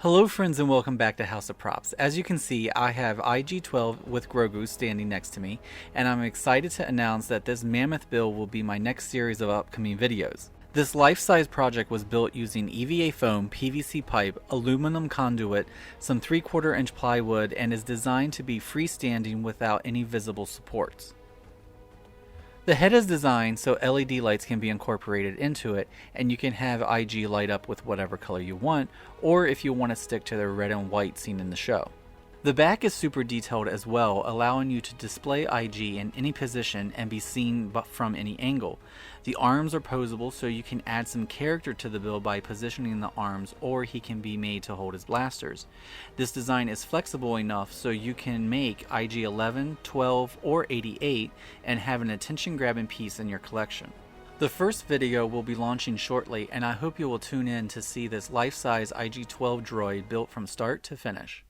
Hello friends and welcome back to Haas of Props. As you can see, I have IG-12 with GROGU standing next to me, and I'm excited to announce that this mammoth build will be my next series of upcoming videos. This life-size project was built using EVA foam, PVC pipe, aluminum conduit, some 3/4 inch plywood, and is designed to be freestanding without any visible supports. The head is designed so LED lights can be incorporated into it, and you can have IG light up with whatever color you want, or if you want to stick to the red and white seen in the show. The back is super detailed as well, allowing you to display IG in any position and be seen from any angle. The arms are posable, so you can add some character to the build by positioning the arms, or he can be made to hold his blasters. This design is flexible enough so you can make IG-11, 12, or 88 and have an attention-grabbing piece in your collection. The first video will be launching shortly, and I hope you will tune in to see this life-size IG-12 droid built from start to finish.